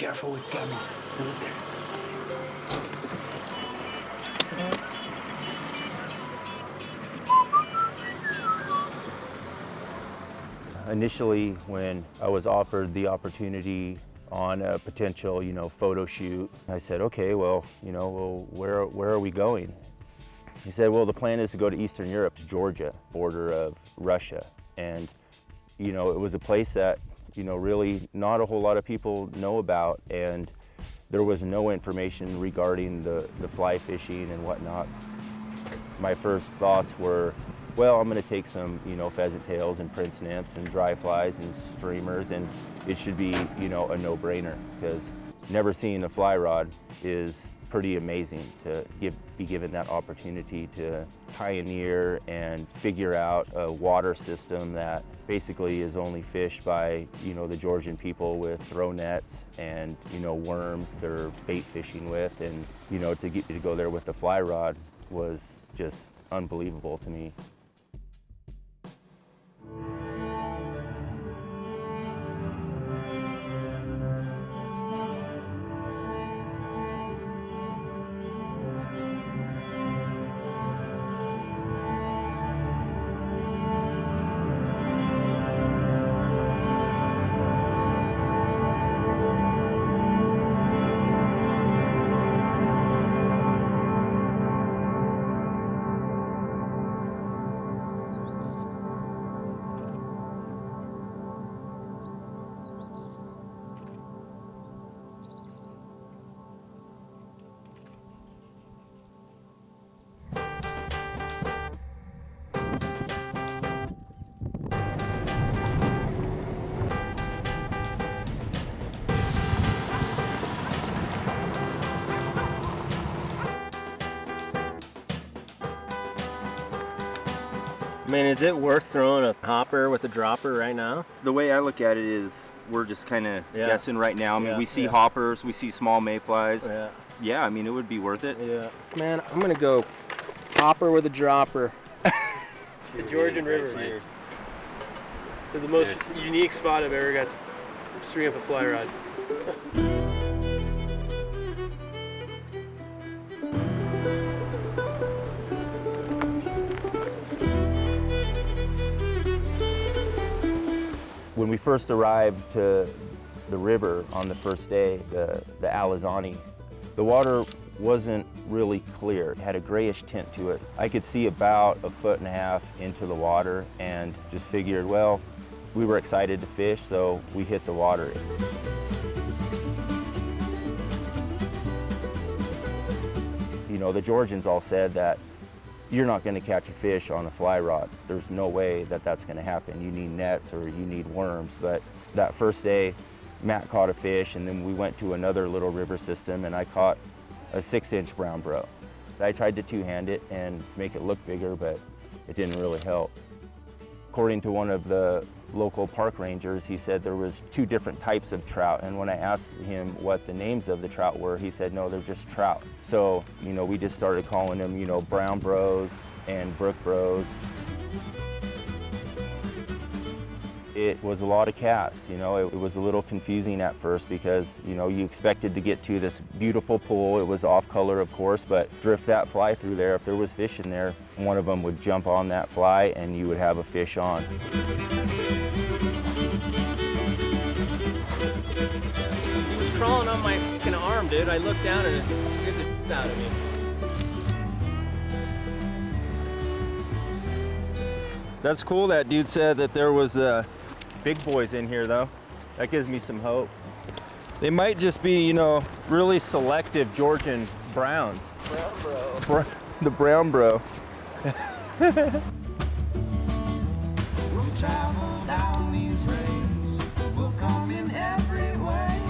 careful with coming. Right there. Initially, when I was offered the opportunity on a potential, photo shoot, I said, okay, well, where are we going? He said, well, the plan is to go to Eastern Europe, to Georgia, border of Russia. And, it was a place that, really not a whole lot of people know about, and there was no information regarding the fly fishing and whatnot. My first thoughts were, well, I'm gonna take some, pheasant tails and prince nymphs and dry flies and streamers, and it should be, a no-brainer, because never seeing a fly rod is pretty amazing to be given that opportunity to pioneer and figure out a water system that basically is only fished by, the Georgian people with throw nets and, worms they're bait fishing with, and, to go there with the fly rod was just unbelievable to me. I mean, is it worth throwing a hopper with a dropper right now? The way I look at it is we're just kind of guessing right now. I mean, we see hoppers, we see small mayflies. Yeah, I mean, it would be worth it. Yeah. Man, I'm going to go hopper with a dropper. The Georgian River here. So the most unique spot I've ever got to string up a fly rod. When we first arrived to the river on the first day, the Alizani, the water wasn't really clear. It had a grayish tint to it. I could see about 1.5 feet into the water and just figured, well, we were excited to fish, so we hit the water. The Georgians all said that you're not going to catch a fish on a fly rod. There's no way that that's going to happen. You need nets or you need worms. But that first day, Matt caught a fish, and then we went to another little river system, and I caught a 6-inch brown bro. I tried to two-hand it and make it look bigger, but it didn't really help. According to one of the local park rangers, he said there was 2 different types of trout, and when I asked him what the names of the trout were, he said, no, they're just trout. So, we just started calling them, brown bros and brook bros. It was a lot of casts, it was a little confusing at first because, you expected to get to this beautiful pool. It was off color, of course, but drift that fly through there. If there was fish in there, one of them would jump on that fly and you would have a fish on. He was crawling on my fucking arm, dude. I looked down and it scared the shit out of me. That's cool that dude said that there was big boys in here, though. That gives me some hope. They might just be, really selective Georgian browns. Brown bro. The brown bro. We'll travel down these rays. We'll come in every way.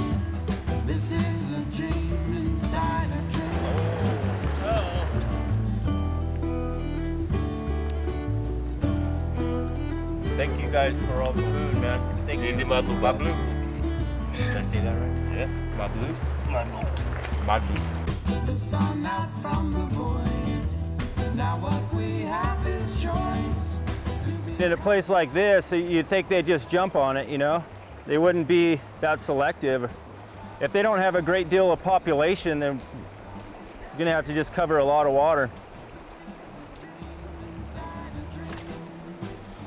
This is a dream inside a dream. Thank you guys for all the food, man. Thank you. Mablu. Did I say that right? Yeah. Mablu? Mablu. The sun out from the void. Now what we have is choice. In a place like this, you'd think they'd just jump on it, They wouldn't be that selective. If they don't have a great deal of population, then you're gonna have to just cover a lot of water.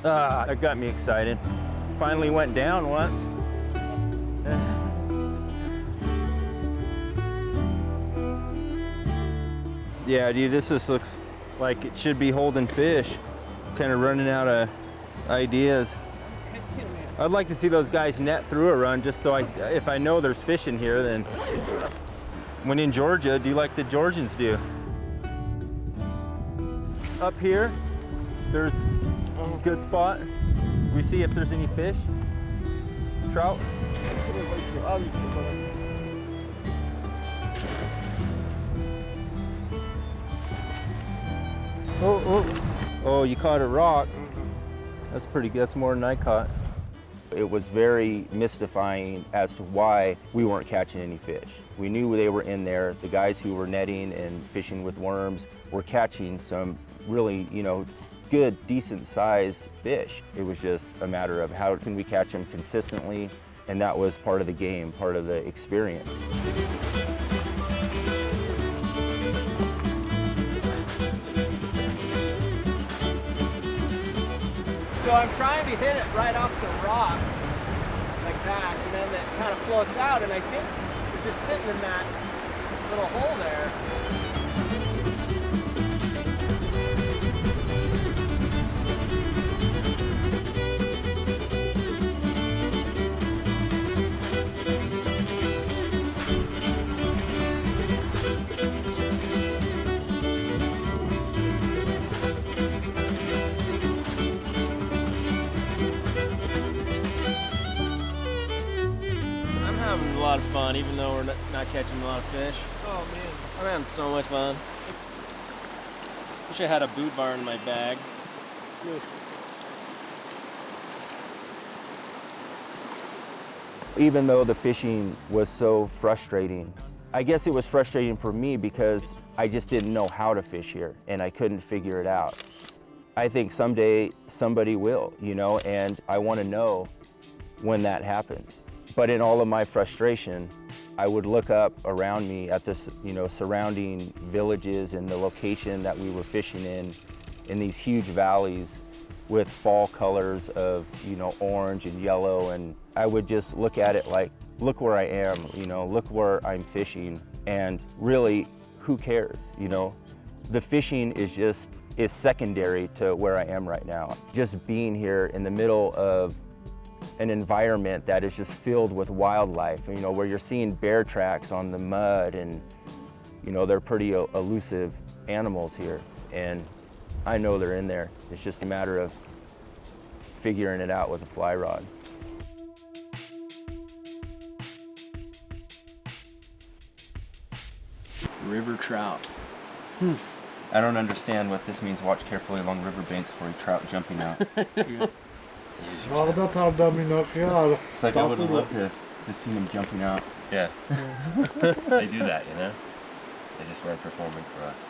Ah, that got me excited. Finally went down once. Yeah, dude, this just looks like it should be holding fish. Kind of running out of ideas. I'd like to see those guys net through a run just so if I know there's fish in here, then. When in Georgia, do like the Georgians do. Up here, there's a good spot. We see if there's any fish. Trout. Oh, you caught a rock. That's pretty good. That's more than I caught. It was very mystifying as to why we weren't catching any fish. We knew they were in there. The guys who were netting and fishing with worms were catching some really, good, decent sized fish. It was just a matter of how can we catch them consistently, and that was part of the game, part of the experience. So I'm trying to hit it right off the rock, like that, and then it kind of floats out, and I think we're just sitting in that little hole there. A lot of fun, even though we're not catching a lot of fish. Oh man. I'm having so much fun. Wish I had a boot bar in my bag. Even though the fishing was so frustrating, I guess it was frustrating for me because I just didn't know how to fish here and I couldn't figure it out. I think someday somebody will, and I want to know when that happens. But in all of my frustration, I would look up around me at this, surrounding villages and the location that we were fishing in these huge valleys with fall colors of, orange and yellow. And I would just look at it like, look where I am, look where I'm fishing. And really, who cares, The fishing is secondary to where I am right now. Just being here in the middle of an environment that is just filled with wildlife, where you're seeing bear tracks on the mud and, they're pretty elusive animals here. And I know they're in there. It's just a matter of figuring it out with a fly rod. River trout. I don't understand what this means. Watch carefully along riverbanks for a trout jumping out. It's like I would have loved to see them jumping out. Yeah. They do that, They just weren't performing for us.